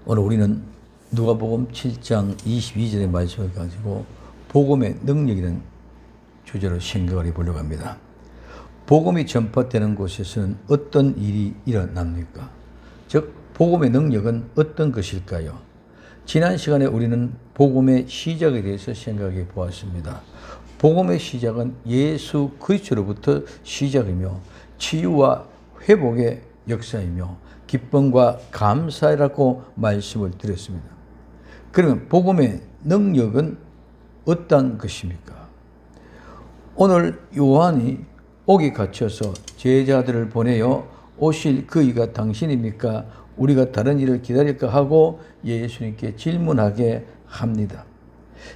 오늘 우리는 누가복음 7장 22절의 말씀을 가지고 복음의 능력이라는 주제로 생각을 해보려고 합니다. 복음이 전파되는 곳에서는 어떤 일이 일어납니까? 즉 복음의 능력은 어떤 것일까요? 지난 시간에 우리는 복음의 시작에 대해서 생각해 보았습니다. 복음의 시작은 예수 그리스도로부터 시작이며 치유와 회복의 역사이며 기쁨과 감사라고 말씀을 드렸습니다. 그러면 복음의 능력은 어떤 것입니까? 오늘 요한이 옥에 갇혀서 제자들을 보내어 오실 그 이가 당신입니까? 우리가 다른 일을 기다릴까 하고 예수님께 질문하게 합니다.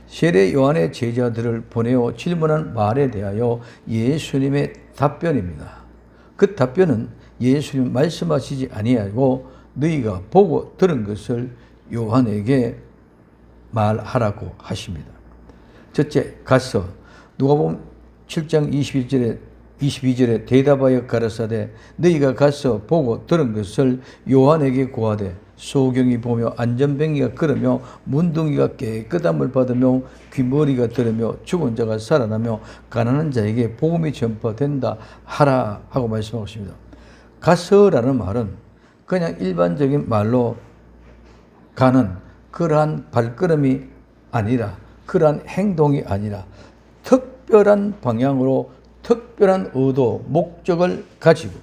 세례 요한의 제자들을 보내어 질문한 말에 대하여 예수님의 답변입니다. 그 답변은 예수님 말씀하시지 아니하고 너희가 보고 들은 것을 요한에게 말하라고 하십니다. 첫째, 가서 누가복음 7장 22절에 대답하여 가라사대 너희가 가서 보고 들은 것을 요한에게 고하되 소경이 보며 안전뱅이가 걸으며 문둥이가 깨끗함을 받으며 귀머리가 들으며 죽은 자가 살아나며 가난한 자에게 복음이 전파된다 하라 하고 말씀하고 있습니다. 가서라는 말은 그냥 일반적인 말로 가는 그러한 발걸음이 아니라 그러한 행동이 아니라 특별한 방향으로 특별한 의도, 목적을 가지고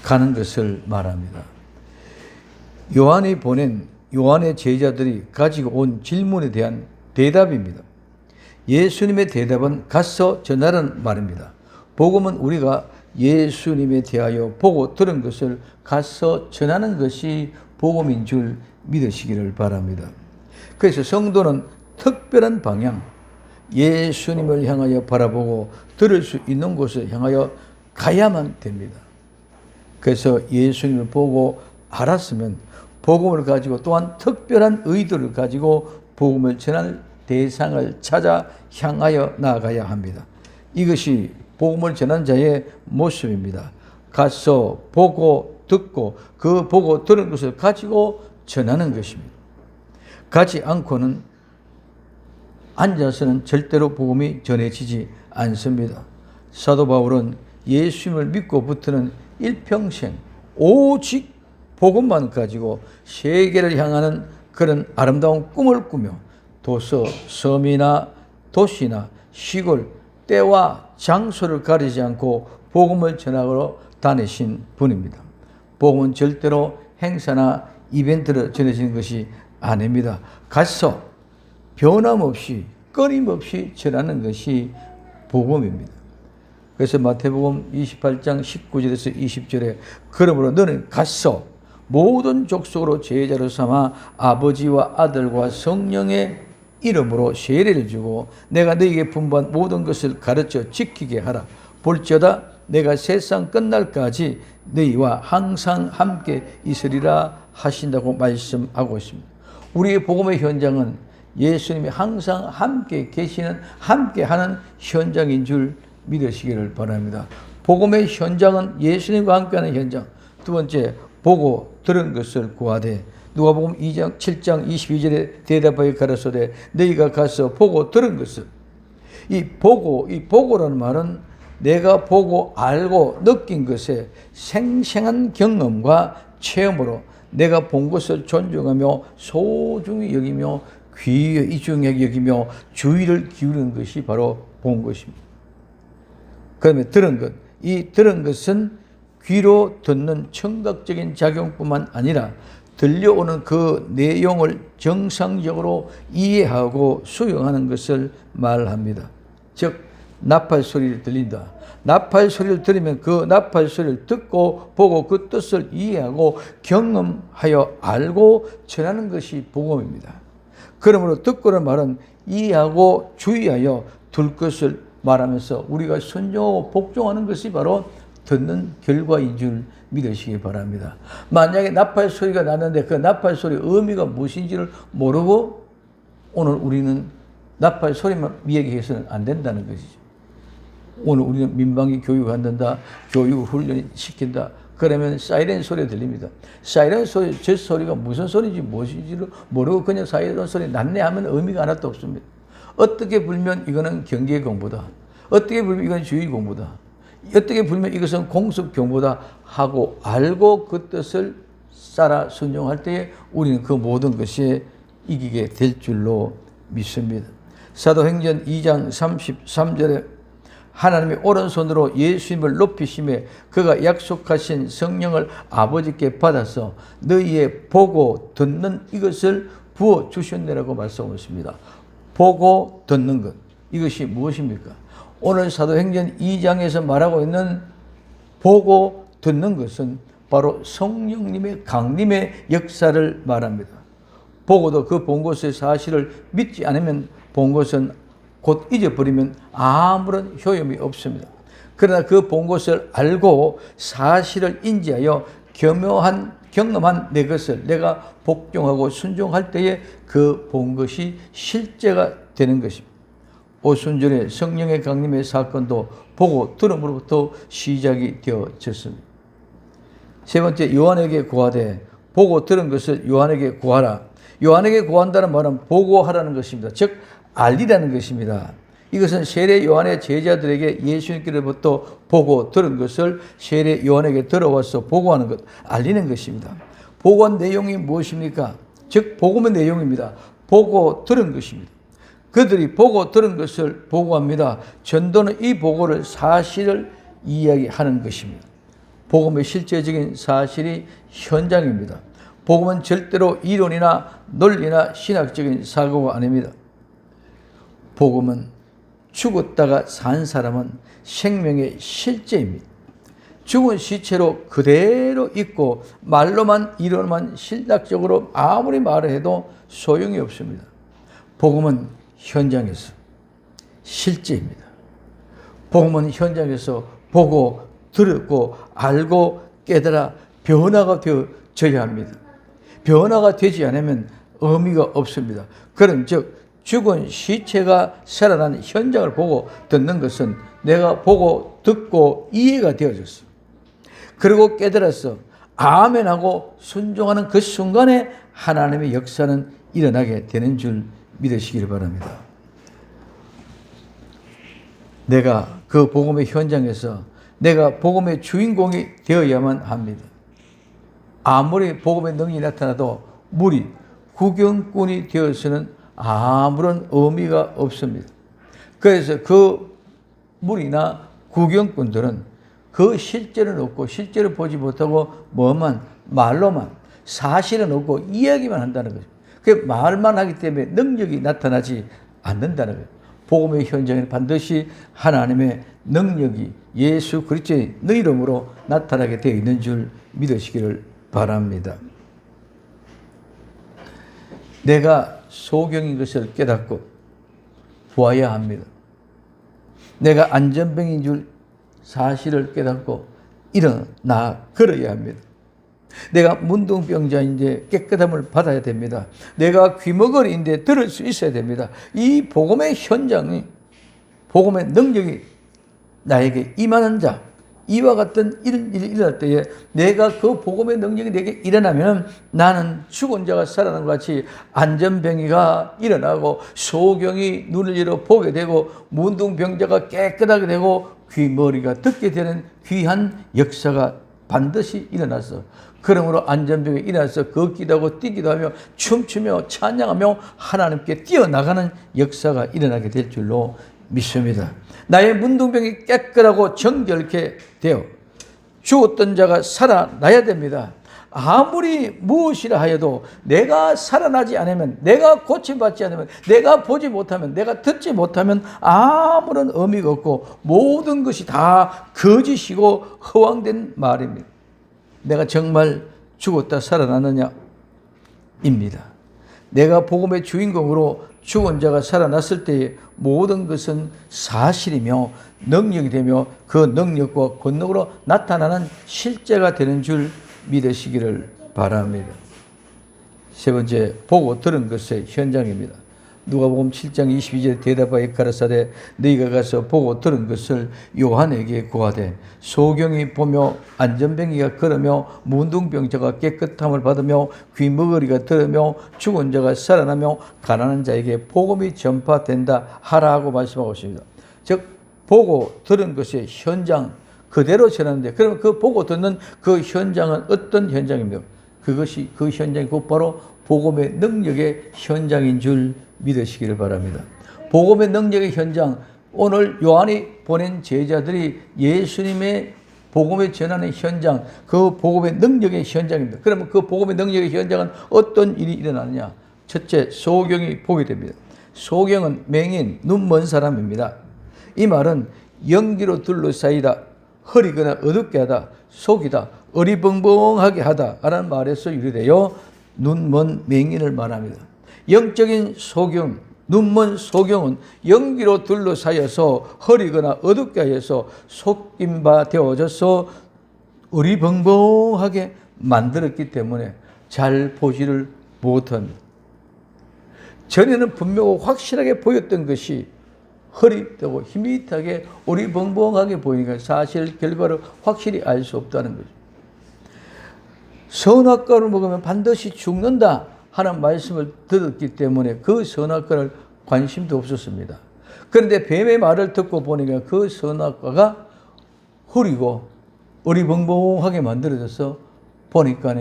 가는 것을 말합니다. 요한이 보낸 요한의 제자들이 가지고 온 질문에 대한 대답입니다. 예수님의 대답은 가서 전하라는 말입니다. 복음은 우리가 예수님에 대하여 보고 들은 것을 가서 전하는 것이 복음인 줄 믿으시기를 바랍니다. 그래서 성도는 특별한 방향, 예수님을 향하여 바라보고 들을 수 있는 곳을 향하여 가야만 됩니다. 그래서 예수님을 보고 알았으면 복음을 가지고 또한 특별한 의도를 가지고 복음을 전할 대상을 찾아 향하여 나아가야 합니다. 이것이 복음을 전하는 자의 모습입니다. 가서 보고 듣고 그 보고 들은 것을 가지고 전하는 것입니다. 가지 않고는 앉아서는 절대로 복음이 전해지지 않습니다. 사도 바울은 예수님을 믿고 붙드는 일평생 오직 복음만 가지고 세계를 향하는 그런 아름다운 꿈을 꾸며 도서, 섬이나 도시나 시골, 때와 장소를 가리지 않고 복음을 전하러 다니신 분입니다. 복음은 절대로 행사나 이벤트로 전해지는 것이 아닙니다. 가서 변함없이 끊임없이 전하는 것이 복음입니다. 그래서 마태복음 28장 19절에서 20절에 그러므로 너는 가서 모든 족속으로 제자로 삼아 아버지와 아들과 성령의 이름으로 세례를 주고 내가 너희에게 분부한 모든 것을 가르쳐 지키게 하라. 볼지어다 내가 세상 끝날까지 너희와 항상 함께 있으리라 하신다고 말씀하고 있습니다. 우리의 복음의 현장은 예수님이 항상 함께 계시는 함께하는 현장인 줄 믿으시기를 바랍니다. 복음의 현장은 예수님과 함께하는 현장. 두 번째, 보고 들은 것을 구하되 누가복음 7장 22절에 대답하여 가라사대 너희가 가서 보고 들은 것을. 이 보고라는 말은 내가 보고 알고 느낀 것에 생생한 경험과 체험으로 내가 본 것을 존중하며 소중히 여기며 귀중하게 여기며 주의를 기울이는 것이 바로 본 것입니다. 그다음에 들은 것. 이 들은 것은 귀로 듣는 청각적인 작용뿐만 아니라 들려오는 그 내용을 정상적으로 이해하고 수용하는 것을 말합니다. 즉 나팔 소리를 들린다. 나팔 소리를 들으면 그 나팔 소리를 듣고 보고 그 뜻을 이해하고 경험하여 알고 전하는 것이 복음입니다. 그러므로 듣고는 말은 이해하고 주의하여 둘 것을 말하면서 우리가 순종하고 복종하는 것이 바로 듣는 결과인 줄 믿으시기 바랍니다. 만약에 나팔 소리가 나는데 그 나팔 소리의 의미가 무엇인지를 모르고 오늘 우리는 나팔 소리만 이야기해서는 안 된다는 것이죠. 오늘 우리는 민방위 교육을 한다, 교육 훈련을 시킨다. 그러면 사이렌 소리가 들립니다. 사이렌 소리, 저 소리가 무슨 소리인지 무엇인지를 모르고 그냥 사이렌 소리 났네 하면 의미가 하나도 없습니다. 어떻게 불면 이거는 경계 공부다. 어떻게 불면 이건 주의 공부다. 어떻게 불면 이것은 공습 경보다 하고 알고 그 뜻을 따라 순종할 때에 우리는 그 모든 것에 이기게 될 줄로 믿습니다. 사도행전 2장 33절에 하나님의 오른손으로 예수님을 높이심에 그가 약속하신 성령을 아버지께 받아서 너희의 보고 듣는 이것을 부어 주셨느라고 말씀하십니다. 보고 듣는 것, 이것이 무엇입니까? 오늘 사도행전 2장에서 말하고 있는 보고 듣는 것은 바로 성령님의 강림의 역사를 말합니다. 보고도 그 본 것의 사실을 믿지 않으면 본 것은 곧 잊어버리면 아무런 효용이 없습니다. 그러나 그 본 것을 알고 사실을 인지하여 경험한 내 것을 내가 복종하고 순종할 때에 그 본 것이 실제가 되는 것입니다. 오순절에 성령의 강림의 사건도 보고 들음으로부터 시작이 되어졌습니다. 세 번째, 요한에게 구하되 보고 들은 것을 요한에게 구하라. 요한에게 구한다는 말은 보고하라는 것입니다. 즉 알리라는 것입니다. 이것은 세례 요한의 제자들에게 예수님께로부터 보고 들은 것을 세례 요한에게 들어와서 보고하는 것, 알리는 것입니다. 보고한 내용이 무엇입니까? 즉 복음의 내용입니다. 보고 들은 것입니다. 그들이 보고 들은 것을 보고합니다. 전도는 이 보고를 사실을 이야기하는 것입니다. 복음의 실제적인 사실이 현장입니다. 복음은 절대로 이론이나 논리나 신학적인 사고가 아닙니다. 복음은 죽었다가 산 사람은 생명의 실제입니다. 죽은 시체로 그대로 있고 말로만 이론만 신학적으로 아무리 말을 해도 소용이 없습니다. 복음은 현장에서 실제입니다. 복음은 현장에서 보고 들었고 알고 깨달아 변화가 되어져야 합니다. 변화가 되지 않으면 의미가 없습니다. 그런 즉 죽은 시체가 살아난 현장을 보고 듣는 것은 내가 보고 듣고 이해가 되어졌어. 그리고 깨달았어. 아멘하고 순종하는 그 순간에 하나님의 역사는 일어나게 되는 줄 믿으시기를 바랍니다. 내가 그 복음의 현장에서 내가 복음의 주인공이 되어야만 합니다. 아무리 복음의 능력이 나타나도 무리, 구경꾼이 되어서는 아무런 의미가 없습니다. 그래서 그 무리나 구경꾼들은 그 실제는 없고 실제를 보지 못하고 뭐만 말로만 사실은 없고 이야기만 한다는 거죠. 그 말만 하기 때문에 능력이 나타나지 않는다는 거예요. 복음의 현장에는 반드시 하나님의 능력이 예수 그리스도의 너 이름으로 나타나게 되어 있는 줄 믿으시기를 바랍니다. 내가 소경인 것을 깨닫고 보아야 합니다. 내가 안전병인 줄 사실을 깨닫고 일어나 걸어야 합니다. 내가 문둥병자인데 깨끗함을 받아야 됩니다. 내가 귀머거리인데 들을 수 있어야 됩니다. 이 복음의 현장이, 복음의 능력이 나에게 임하는 자, 이와 같은 이런 일이 일어날 때에 내가 그 복음의 능력이 내게 일어나면 나는 죽은 자가 살아난 것 같이 안전병이가 일어나고 소경이 눈을 열어 보게 되고 문둥병자가 깨끗하게 되고 귀머리가 듣게 되는 귀한 역사가 반드시 일어나서 그러므로 안전병이 일어나서 걷기도 하고 뛰기도 하며 춤추며 찬양하며 하나님께 뛰어나가는 역사가 일어나게 될 줄로 믿습니다. 나의 문둥병이 깨끗하고 정결케 되어 죽었던 자가 살아나야 됩니다. 아무리 무엇이라 하여도 내가 살아나지 않으면, 내가 고침받지 않으면, 내가 보지 못하면, 내가 듣지 못하면 아무런 의미가 없고 모든 것이 다 거짓이고 허황된 말입니다. 내가 정말 죽었다 살아났느냐? 입니다. 내가 복음의 주인공으로 죽은 자가 살아났을 때의 모든 것은 사실이며 능력이 되며 그 능력과 권능으로 나타나는 실제가 되는 줄 믿으시기를 바랍니다. 세 번째, 보고 들은 것의 현장입니다. 누가복음 7장 22절에 대답하여 가라사대 너희가 가서 보고 들은 것을 요한에게 고하되 소경이 보며 안전병이가 걸으며 문둥병자가 깨끗함을 받으며 귀머거리가 들으며 죽은 자가 살아나며 가난한 자에게 복음이 전파된다 하라 하고 말씀하고 있습니다. 즉 보고 들은 것의 현장 그대로 전하는데, 그러면 그 보고 듣는 그 현장은 어떤 현장입니까? 그것이 그 현장이 곧바로 복음의 능력의 현장인 줄 믿으시기를 바랍니다. 복음의 능력의 현장, 오늘 요한이 보낸 제자들이 예수님의 복음의 전하는 현장, 그 복음의 능력의 현장입니다. 그러면 그 복음의 능력의 현장은 어떤 일이 일어나느냐? 첫째, 소경이 보게 됩니다. 소경은 맹인, 눈 먼 사람입니다. 이 말은 연기로 둘러싸이다, 흐리거나 어둡게 하다, 속이다, 어리벙벙하게 하다 라는 말에서 유래되어 눈먼 맹인을 말합니다. 영적인 소경, 눈먼 소경은 연기로 둘러싸여서 흐리거나 어둡게 하여서 속임 바 되어져서 어리벙벙하게 만들었기 때문에 잘 보지를 못합니다. 전에는 분명하고 확실하게 보였던 것이 흐릿하고 희밋하게 어리벙벙하게 보이니까 사실 결과를 확실히 알 수 없다는 거죠. 선악과를 먹으면 반드시 죽는다 하는 말씀을 들었기 때문에 그 선악과를 관심도 없었습니다. 그런데 뱀의 말을 듣고 보니까 그 선악과가 흐리고 어리벙벙하게 만들어져서 보니까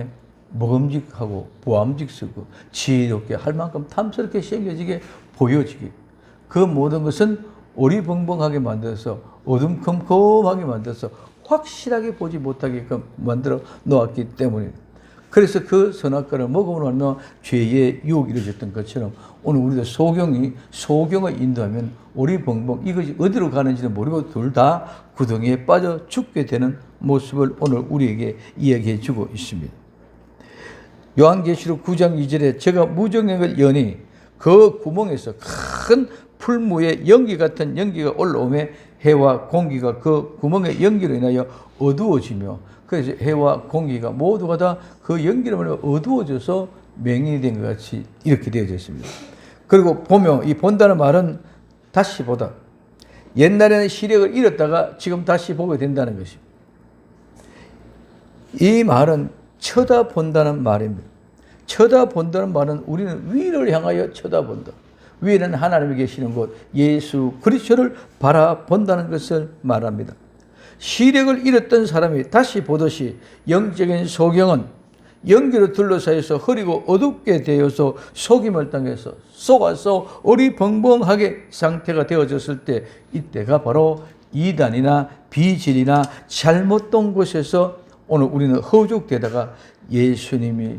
먹음직하고 보암직스럽고 지혜롭게 할 만큼 탐스럽게 생겨지게 보여지게, 그 모든 것은 어리벙벙하게 만들어서 어둠컴컴하게 만들어서 확실하게 보지 못하게끔 만들어 놓았기 때문입니다. 그래서 그 선악과를 먹음으로 하면 죄의 유혹이 이루어졌던 것처럼 오늘 우리도 소경을 인도하면 어리벙벙, 이것이 어디로 가는지는 모르고 둘 다 구덩이에 빠져 죽게 되는 모습을 오늘 우리에게 이야기해 주고 있습니다. 요한계시록 9장 2절에 제가 무정액을 여니 그 구멍에서 큰 풀무에 연기 같은 연기가 올라오매 해와 공기가 그 구멍의 연기로 인하여 어두워지며, 그래서 해와 공기가 모두가 다 그 연기로 인하여 어두워져서 맹인이 된 것 같이 이렇게 되어져 있습니다. 그리고 보며, 이 본다는 말은 다시 보다. 옛날에는 시력을 잃었다가 지금 다시 보게 된다는 것입니다. 이 말은 쳐다본다는 말입니다. 쳐다본다는 말은 우리는 위를 향하여 쳐다본다. 위에는 하나님이 계시는 곳 예수 그리스도를 바라본다는 것을 말합니다. 시력을 잃었던 사람이 다시 보듯이 영적인 소경은 연기로 둘러싸여서 흐리고 어둡게 되어서 속임을 당해서 속아서 어리벙벙하게 상태가 되어졌을 때, 이때가 바로 이단이나 비질이나 잘못된 곳에서 오늘 우리는 허죽되다가 예수님이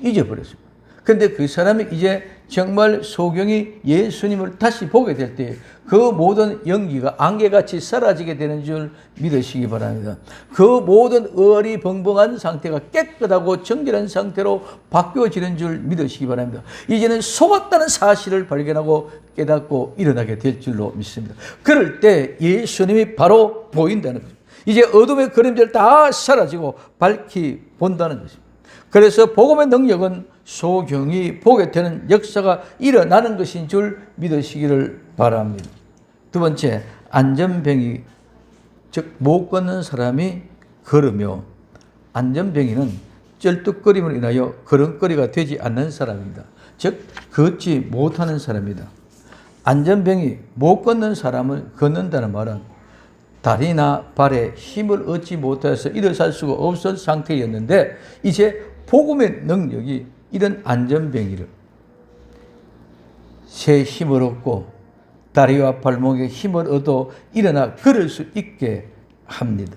잊어버렸습니다. 그런데 그 사람이 이제 정말 소경이 예수님을 다시 보게 될 때 그 모든 연기가 안개같이 사라지게 되는 줄 믿으시기 바랍니다. 그 모든 어리벙벙한 상태가 깨끗하고 정결한 상태로 바뀌어지는 줄 믿으시기 바랍니다. 이제는 속았다는 사실을 발견하고 깨닫고 일어나게 될 줄로 믿습니다. 그럴 때 예수님이 바로 보인다는 거죠. 이제 어둠의 그림자를 다 사라지고 밝히 본다는 것입니다. 그래서 복음의 능력은 소경이 보게 되는 역사가 일어나는 것인 줄 믿으시기를 바랍니다. 두 번째, 안전병이, 즉 못 걷는 사람이 걸으며, 안전병이는 쩔뚝거림으로 인하여 걸음거리가 되지 않는 사람입니다. 즉 걷지 못하는 사람입니다. 안전병이 못 걷는 사람을 걷는다는 말은 다리나 발에 힘을 얻지 못해서 일어설 수가 없을 상태였는데, 이제 복음의 능력이 이런 안전병이를 새 힘을 얻고 다리와 발목에 힘을 얻어 일어나 걸을 수 있게 합니다.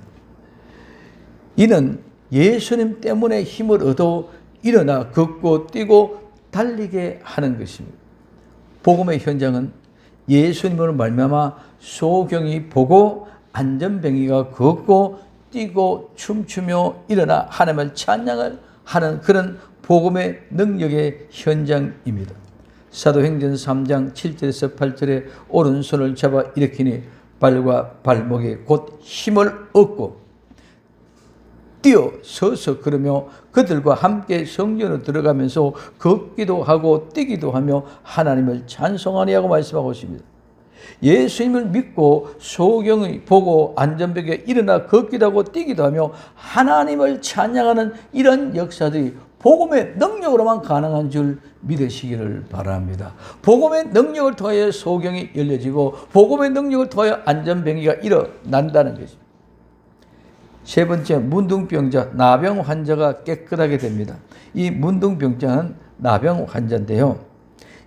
이는 예수님 때문에 힘을 얻어 일어나 걷고 뛰고 달리게 하는 것입니다. 복음의 현장은 예수님으로 말미암아 소경이 보고 안전병이가 걷고 뛰고 춤추며 일어나 하나님을 찬양을 하는 그런 복음의 능력의 현장입니다. 사도행전 3장 7절에서 8절에 오른손을 잡아 일으키니 발과 발목에 곧 힘을 얻고 뛰어서서 그러며 그들과 함께 성전으로 들어가면서 걷기도 하고 뛰기도 하며 하나님을 찬송하니하고 말씀하고 있습니다. 예수님을 믿고 소경이 보고 안전벽에 일어나 걷기도 하고 뛰기도 하며 하나님을 찬양하는 이런 역사들이 복음의 능력으로만 가능한 줄 믿으시기를 바랍니다. 복음의 능력을 통하여 소경이 열려지고 복음의 능력을 통하여 안전병기가 일어난다는 것입니다. 세 번째, 문둥병자, 나병 환자가 깨끗하게 됩니다. 이 문둥병자는 나병 환자인데요.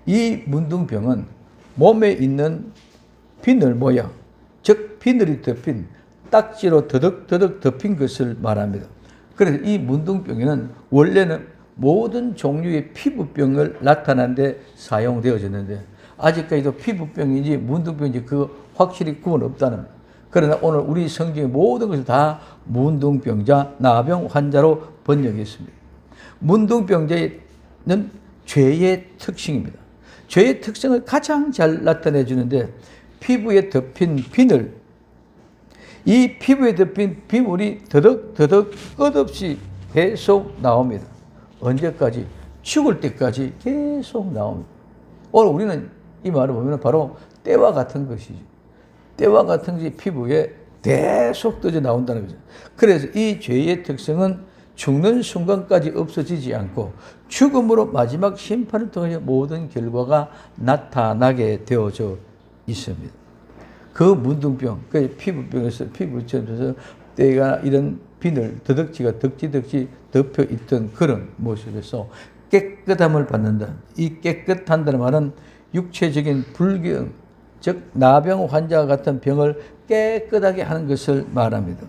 이 문둥병은 몸에 있는 비늘 모양, 즉 비늘이 덮인 딱지로 더덕더덕 덮인 것을 말합니다. 그래서 이 문둥병에는 원래는 모든 종류의 피부병을 나타내는 데 사용되어졌는데 아직까지도 피부병인지 문둥병인지 그 확실히 구분 없다는 겁니다. 그러나 오늘 우리 성경의 모든 것을 다 문둥병자, 나병 환자로 번역했습니다. 문둥병자는 죄의 특징입니다. 죄의 특성을 가장 잘 나타내 주는데 피부에 덮인 비늘, 이 피부에 덮인 비물이 더덕더덕 끝없이 계속 나옵니다. 언제까지? 죽을 때까지 계속 나옵니다. 오늘 우리는 이 말을 보면 바로 때와 같은 것이죠. 때와 같은 것이 피부에 계속 떠져 나온다는 거죠. 그래서 이 죄의 특성은 죽는 순간까지 없어지지 않고 죽음으로 마지막 심판을 통해 모든 결과가 나타나게 되어져 있습니다. 그 문둥병, 그 피부병에서 피부처럼 때가 이런 비늘, 더덕지가 덕지덕지 덮여 있던 그런 모습에서 깨끗함을 받는다. 이 깨끗한다는 말은 육체적인 불경, 즉 나병 환자와 같은 병을 깨끗하게 하는 것을 말합니다.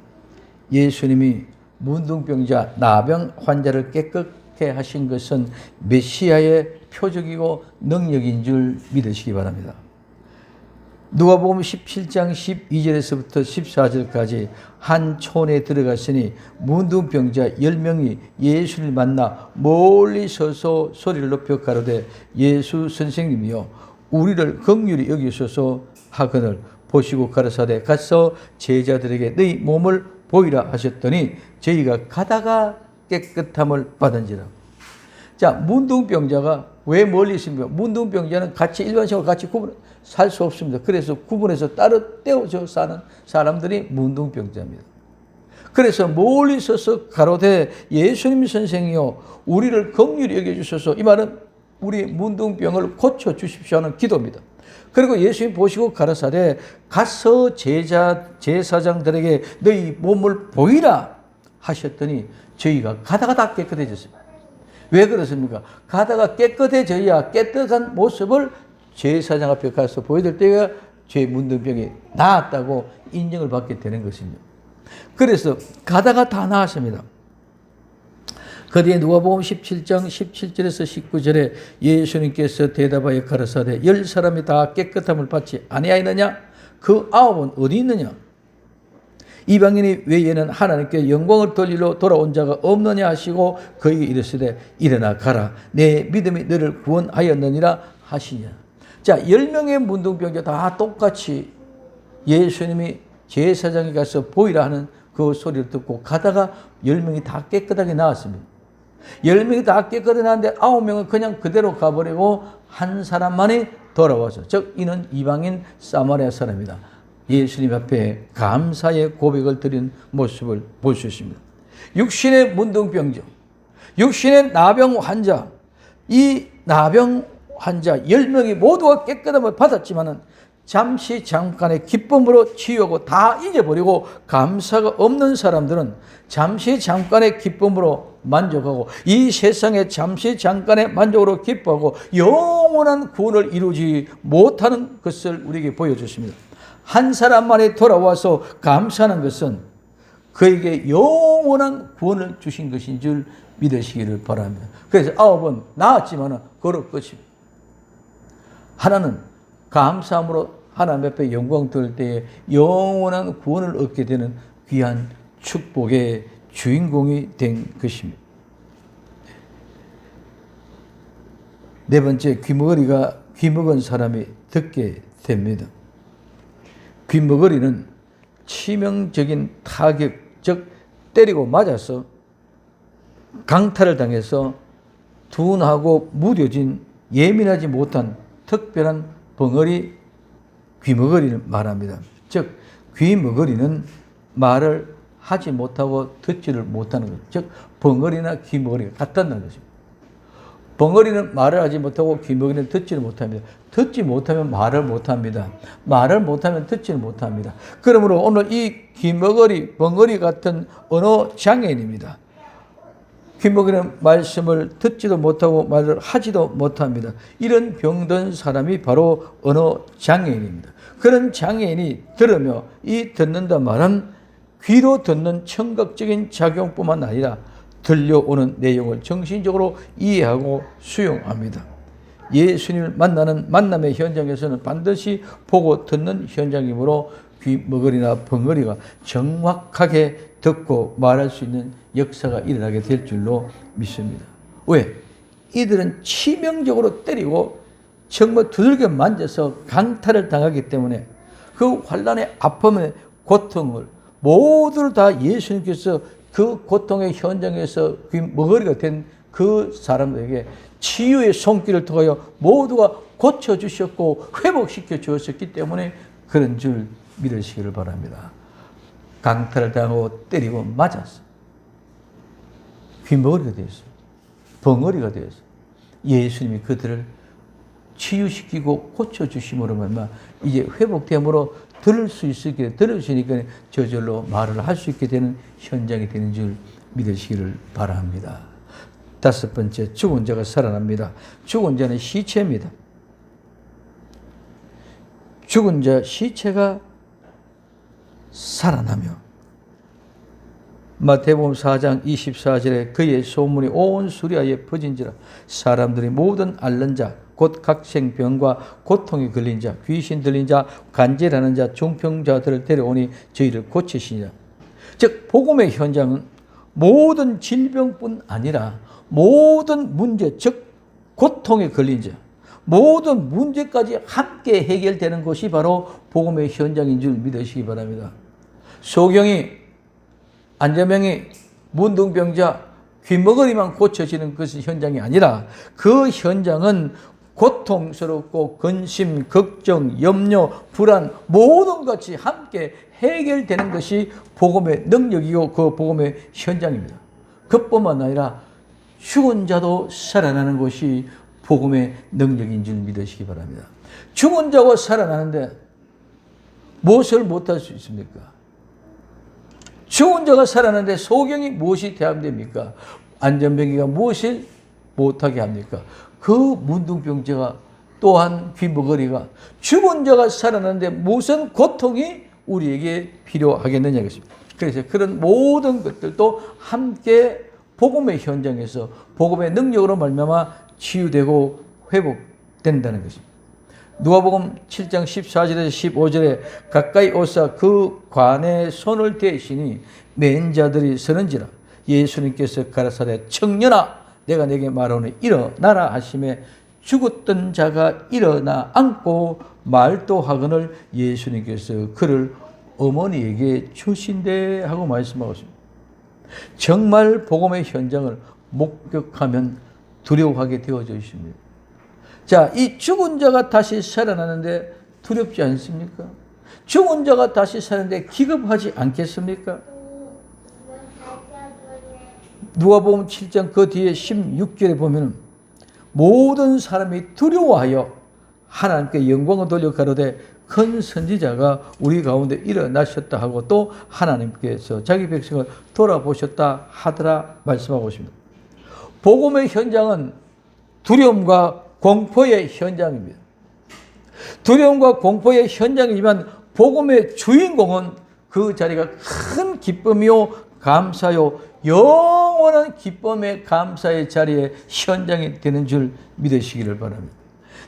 예수님이 문둥병자, 나병 환자를 깨끗게 하신 것은 메시아의 표적이고 능력인 줄 믿으시기 바랍니다. 누가복음 17장 12절에서부터 14절까지 한 촌에 들어갔으니 문둥병자 10명이 예수를 만나 멀리 서서 소리를 높여 가로되 예수 선생님이여 우리를 긍휼히 여기소서 하거늘 보시고 가라사대 가서 제자들에게 너희 몸을 보이라 하셨더니 저희가 가다가 깨끗함을 받은지라. 자, 문둥병자가 왜 멀리 있습니까? 문둥병자는 같이 일반적으로 같이 살 수 없습니다. 그래서 구분해서 따로 떼어져 사는 사람들이 문둥병자입니다. 그래서 멀리 서서 가로되 예수님 선생이여 우리를 긍휼히 여겨주소서. 이 말은 우리 문둥병을 고쳐주십시오 하는 기도입니다. 그리고 예수님 보시고 가라사대 가서 제사장들에게 너희 몸을 보이라 하셨더니 저희가 가다가 다 깨끗해졌습니다. 왜 그렇습니까? 가다가 깨끗해져야 깨끗한 모습을 제사장 앞에 가서 보여줄 때가 죄 문둥병이 나았다고 인정을 받게 되는 것입니다. 그래서 가다가 다 나았습니다. 그 뒤에 누가복음 17장 17절에서 19절에 예수님께서 대답하여 가라사대 10사람이 다 깨끗함을 받지 아니하였느냐? 그 9은 어디 있느냐? 이방인이 외에는 하나님께 영광을 돌리러 돌아온 자가 없느냐 하시고 그에게 이르시되 일어나 가라 내 믿음이 너를 구원하였느니라 하시냐. 자, 10명의 문둥병자 다 똑같이 예수님이 제사장에 가서 보이라 하는 그 소리를 듣고 가다가 10명이 다 깨끗하게 나왔습니다. 10명이 다 깨끗하게 나왔는데 9명은 그냥 그대로 가버리고 한 사람만이 돌아와서, 즉 이는 이방인 사마리아 사람이다. 예수님 앞에 감사의 고백을 드린 모습을 볼 수 있습니다. 육신의 문둥병자, 육신의 나병 환자, 이 나병 환자 10명이 모두가 깨끗함을 받았지만은 잠시 잠깐의 기쁨으로 치유하고 다 잊어버리고 감사가 없는 사람들은 잠시 잠깐의 기쁨으로 만족하고 이 세상에 잠시 잠깐의 만족으로 기뻐하고 영원한 구원을 이루지 못하는 것을 우리에게 보여줬습니다. 한 사람만이 돌아와서 감사하는 것은 그에게 영원한 구원을 주신 것인 줄 믿으시기를 바랍니다. 그래서 9은 나았지만 그로 끝입니다. 하나는 감사함으로 하나님 앞에 영광 돌 때에 영원한 구원을 얻게 되는 귀한 축복의 주인공이 된 것입니다. 네 번째, 귀먹은 사람이 듣게 됩니다. 귀머거리는 치명적인 타격, 즉 때리고 맞아서 강탈을 당해서 둔하고 무뎌진 예민하지 못한 특별한 벙어리, 귀머거리를 말합니다. 즉 귀머거리는 말을 하지 못하고 듣지를 못하는 것. 즉 벙어리나 귀머거리가 같다는 것입니다. 벙어리는 말을 하지 못하고 귀머거리는 듣지를 못합니다. 듣지 못하면 말을 못합니다. 말을 못하면 듣지를 못합니다. 그러므로 오늘 이 귀머거리, 벙어리 같은 언어 장애인입니다. 귀머거리는 말씀을 듣지도 못하고 말을 하지도 못합니다. 이런 병든 사람이 바로 언어 장애인입니다. 그런 장애인이 들으며 이 듣는다 말은 귀로 듣는 청각적인 작용뿐만 아니라 들려오는 내용을 정신적으로 이해하고 수용합니다. 예수님을 만나는 만남의 현장에서는 반드시 보고 듣는 현장이므로 귀머거리나 벙어리가 정확하게 듣고 말할 수 있는 역사가 일어나게 될 줄로 믿습니다. 왜? 이들은 치명적으로 때리고 정말 두들겨 만져서 강탈을 당하기 때문에 그 환난의 아픔의 고통을 모두를 다 예수님께서 그 고통의 현장에서 귀머거리가 된 그 사람들에게 치유의 손길을 통하여 모두가 고쳐주셨고 회복시켜 주었기 때문에 그런 줄 믿으시기를 바랍니다. 강탈을 당하고 때리고 맞았어. 귀머거리가 되었어요. 벙어리가 되었어요. 예수님이 그들을 치유시키고 고쳐주심으로 말미암아 이제 회복됨으로 들을 수 있게 들으시니까 저절로 말을 할 수 있게 되는 현장이 되는 줄 믿으시기를 바랍니다. 다섯 번째, 죽은 자가 살아납니다. 죽은 자는 시체입니다. 죽은 자 시체가 살아나며 마태복음 4장 24절에 그의 소문이 온 수리아에 퍼진지라 사람들이 모든 앓는 자 곧 각생병과 고통에 걸린 자 귀신 들린 자 간질하는 자 중풍자들을 데려오니 저희를 고치시니라. 즉 복음의 현장은 모든 질병뿐 아니라 모든 문제 즉 고통에 걸린 자 모든 문제까지 함께 해결되는 것이 바로 복음의 현장인 줄 믿으시기 바랍니다. 소경이 안재명이 문둥병자 귀머거리만 고쳐지는 것이 현장이 아니라 그 현장은 고통스럽고 근심, 걱정, 염려, 불안 모든 것이 함께 해결되는 것이 복음의 능력이고 그 복음의 현장입니다. 그뿐만 아니라 죽은 자도 살아나는 것이 복음의 능력인 줄 믿으시기 바랍니다. 죽은 자가 살아나는데 무엇을 못할 수 있습니까? 죽은 자가 살아나는데 소경이 무엇이 대함됩니까? 안전병이가 무엇을 못하게 합니까? 그 문둥병자가 또한 귀머거리가 죽은 자가 살아나는데 무슨 고통이 우리에게 필요하겠느냐 것입니다. 그래서 그런 모든 것들도 함께 복음의 현장에서 복음의 능력으로 말미암아 치유되고 회복된다는 것입니다. 누가복음 7장 14절에서 15절에 가까이 오사 그 관에 손을 대시니 맨 자들이 서는지라 예수님께서 가라사대 청년아 내가 내게 말하오니 일어나라 하시매 죽었던 자가 일어나 앉고 말도 하거늘 예수님께서 그를 어머니에게 주신대 하고 말씀하고 있습니다. 정말 복음의 현장을 목격하면 두려워하게 되어져 있습니다. 자, 이 죽은 자가 다시 살아나는데 두렵지 않습니까? 죽은 자가 다시 사는데 기겁하지 않겠습니까? 누가복음 7장 그 뒤에 16절에 보면 모든 사람이 두려워하여 하나님께 영광을 돌려 가로되 큰 선지자가 우리 가운데 일어나셨다 하고 또 하나님께서 자기 백성을 돌아보셨다 하더라 말씀하고 있습니다. 복음의 현장은 두려움과 공포의 현장입니다. 두려움과 공포의 현장이지만 복음의 주인공은 그 자리가 큰 기쁨이요 감사요 영원한 기쁨의 감사의 자리에 현장이 되는 줄 믿으시기를 바랍니다.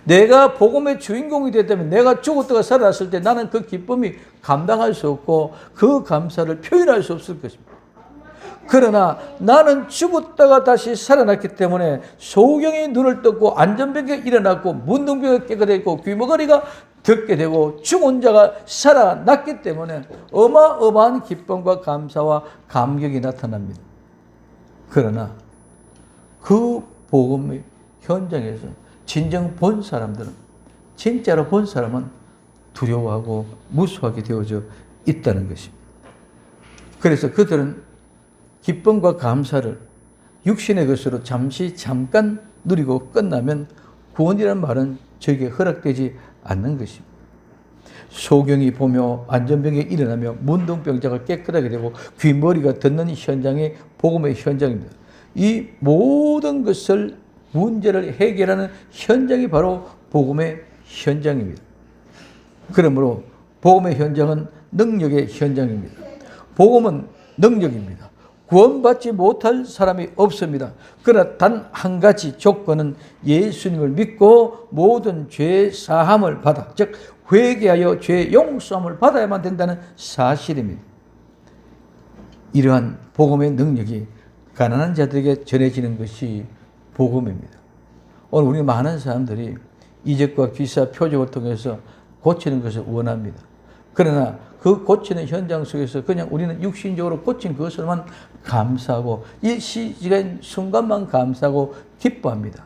내가 복음의 주인공이 됐다면 내가 죽었다가 살아났을 때 나는 그 기쁨이 감당할 수 없고 그 감사를 표현할 수 없을 것입니다. 그러나 나는 죽었다가 다시 살아났기 때문에 소경이 눈을 떴고 안전병이 일어났고 문둥병이 깨끗했고 귀머거리가 듣게 되고 죽은 자가 살아났기 때문에 어마어마한 기쁨과 감사와 감격이 나타납니다. 그러나 그 복음의 현장에서 진정 본 사람들은, 진짜로 본 사람은 두려워하고 무수하게 되어져 있다는 것입니다. 그래서 그들은 기쁨과 감사를 육신의 것으로 잠깐 누리고 끝나면 구원이라는 말은 저에게 허락되지 않는 것입니다. 소경이 보며 안전병이 일어나며 문둥병자가 깨끗하게 되고 귀머리가 듣는 현장이 복음의 현장입니다. 이 모든 것을 문제를 해결하는 현장이 바로 복음의 현장입니다. 그러므로 복음의 현장은 능력의 현장입니다. 복음은 능력입니다. 구원받지 못할 사람이 없습니다. 그러나 단 한 가지 조건은 예수님을 믿고 모든 죄 사함을 받아, 즉 회개하여 죄 용서함을 받아야만 된다는 사실입니다. 이러한 복음의 능력이 가난한 자들에게 전해지는 것이 복음입니다. 오늘 우리 많은 사람들이 이적과 기사, 표적을 통해서 고치는 것을 원합니다. 그러나 그 고치는 현장 속에서 그냥 우리는 육신적으로 고친 그것을만 감사하고 일시적인 순간만 감사하고 기뻐합니다.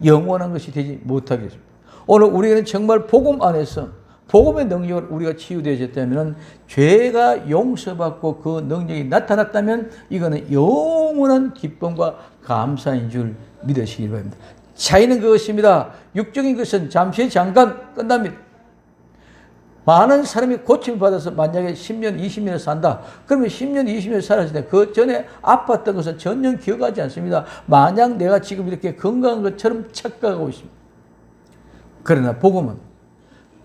영원한 것이 되지 못하겠습니다. 오늘 우리는 정말 복음 안에서 복음의 능력을 우리가 치유되어졌다면, 죄가 용서받고 그 능력이 나타났다면 이거는 영원한 기쁨과 감사인 줄 믿으시기 바랍니다. 차이는 그것입니다. 육적인 것은 잠시 잠깐 끝납니다. 많은 사람이 고침을 받아서 만약에 10년, 20년을 산다. 그러면 10년, 20년 살았을 때 그 전에 아팠던 것은 전혀 기억하지 않습니다. 마냥 내가 지금 이렇게 건강한 것처럼 착각하고 있습니다. 그러나 복음은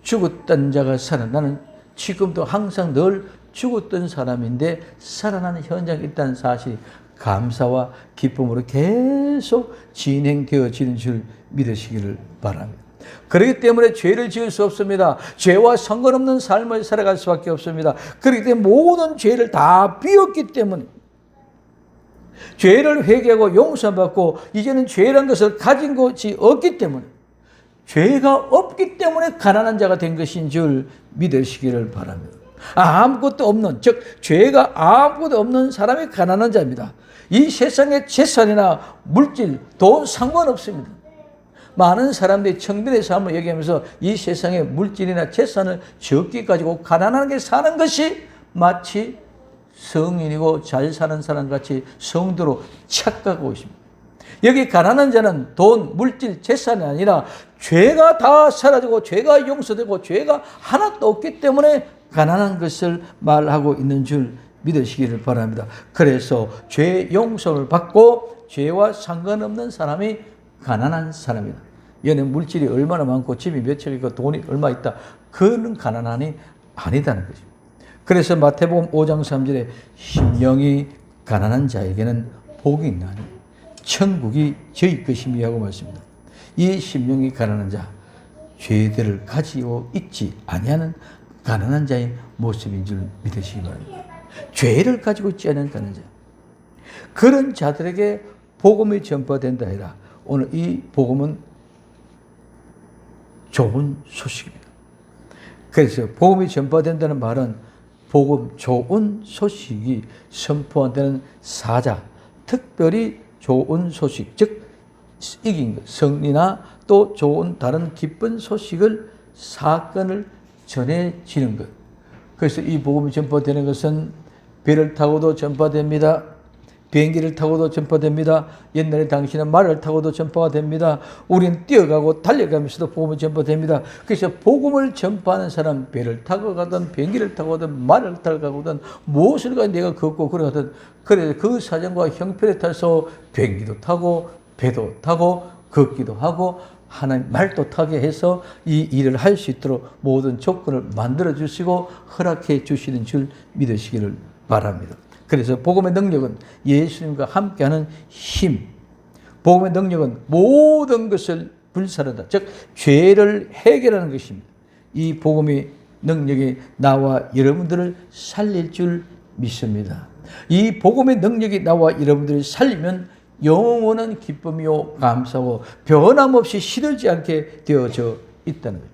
죽었던 자가 나는 지금도 항상 늘 죽었던 사람인데 살아나는 현장에 있다는 사실이 감사와 기쁨으로 계속 진행되어지는 줄 믿으시기를 바랍니다. 그렇기 때문에 죄를 지을 수 없습니다. 죄와 상관없는 삶을 살아갈 수밖에 없습니다. 그렇기 때문에 모든 죄를 다 비웠기 때문에, 죄를 회개하고 용서받고 이제는 죄라는 것을 가진 것이 없기 때문에, 죄가 없기 때문에 가난한 자가 된 것인 줄 믿으시기를 바랍니다. 아무것도 없는, 즉 죄가 아무것도 없는 사람이 가난한 자입니다. 이 세상의 재산이나 물질, 돈 상관없습니다. 많은 사람들이 청년의 삶을 얘기하면서 이 세상의 물질이나 재산을 적게 가지고 가난하게 사는 것이 마치 성인이고 잘 사는 사람 같이 성도로 착각하고 있습니다. 여기 가난한 자는 돈, 물질, 재산이 아니라 죄가 다 사라지고 죄가 용서되고 죄가 하나도 없기 때문에 가난한 것을 말하고 있는 줄 믿으시기를 바랍니다. 그래서 죄 용서를 받고 죄와 상관없는 사람이 가난한 사람이다. 얘는 물질이 얼마나 많고 집이 몇 채 있고 돈이 얼마 있다. 그는 가난한이 아니다는 것입니다. 그래서 마태복음 5장 3절에 심령이 가난한 자에게는 복이 있나니 천국이 저희 것임이 하고 말씀입니다. 이 심령이 가난한 자, 죄들을 가지고 있지 아니하는 가난한 자의 모습인 줄 믿으시기 바랍니다. 죄를 가지고 있지 않은 가난한 자, 그런 자들에게 복음이 전파된다 해라. 오늘 이 복음은 좋은 소식입니다. 그래서 복음이 전파된다는 말은 복음, 좋은 소식이 선포한다는 사자, 특별히 좋은 소식, 즉 이긴 것, 승리나 또 좋은 다른 기쁜 소식을, 사건을 전해지는 것. 그래서 이 복음이 전파되는 것은 배를 타고도 전파됩니다. 비행기를 타고도 전파됩니다. 옛날에 당시는 말을 타고도 전파가 됩니다. 우리는 뛰어가고 달려가면서도 복음이 전파됩니다. 그래서 복음을 전파하는 사람, 배를 타고 가든 비행기를 타고 가든 말을 타고 가든 무엇을 가지고 내가 걷고 걸어가든, 그래서 그 사정과 형편에 따라서 비행기도 타고 배도 타고 걷기도 하고 하나님 말도 타게 해서 이 일을 할 수 있도록 모든 조건을 만들어 주시고 허락해 주시는 줄 믿으시기를 바랍니다. 그래서 복음의 능력은 예수님과 함께하는 힘, 복음의 능력은 모든 것을 불사르다, 즉 죄를 해결하는 것입니다. 이 복음의 능력이 나와 여러분들을 살릴 줄 믿습니다. 이 복음의 능력이 나와 여러분들이 살리면 영원한 기쁨이요 감사하고 변함없이 시들지 않게 되어져 있다는 거예요.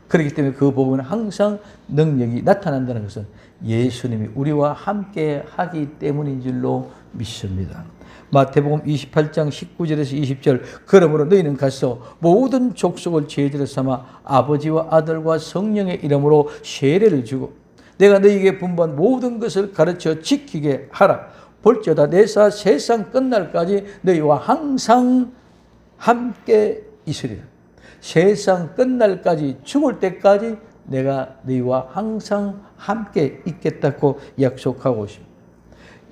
그렇기 때문에 그 복음은 항상 능력이 나타난다는 것은 예수님이 우리와 함께 하기 때문인 줄로 믿습니다. 마태복음 28장 19절에서 20절 그러므로 너희는 가서 모든 족속을 제자로 삼아 아버지와 아들과 성령의 이름으로 세례를 주고 내가 너희에게 분부한 모든 것을 가르쳐 지키게 하라. 볼지어다 내가 세상 끝날까지 너희와 항상 함께 있으리라. 세상 끝날까지 죽을 때까지 내가 너희와 항상 함께 있겠다고 약속하고 있습니다.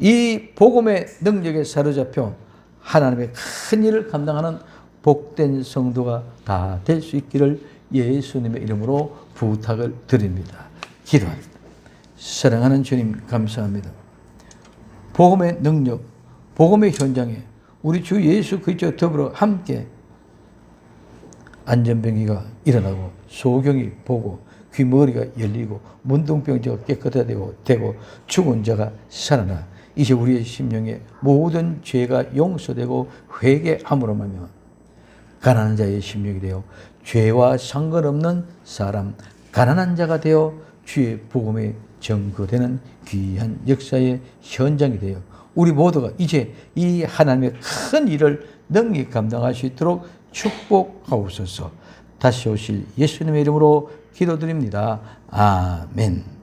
이 복음의 능력에 사로잡혀 하나님의 큰 일을 감당하는 복된 성도가 다 될 수 있기를 예수님의 이름으로 부탁을 드립니다. 기도합니다. 사랑하는 주님 감사합니다. 복음의 능력, 복음의 현장에 우리 주 예수 그리스도와 더불어 함께 안전병기가 일어나고 소경이 보고 귀머리가 열리고 문둥병자가 깨끗하되고 되고 죽은 자가 살아나 이제 우리의 심령에 모든 죄가 용서되고 회개함으로 말미암아 가난한 자의 심령이 되어 죄와 상관없는 사람 가난한 자가 되어 주의 복음에 증거되는 귀한 역사의 현장이 되어 우리 모두가 이제 이 하나님의 큰 일을 능히 감당할 수 있도록 축복하옵소서. 다시 오실 예수님의 이름으로 기도드립니다. 아멘.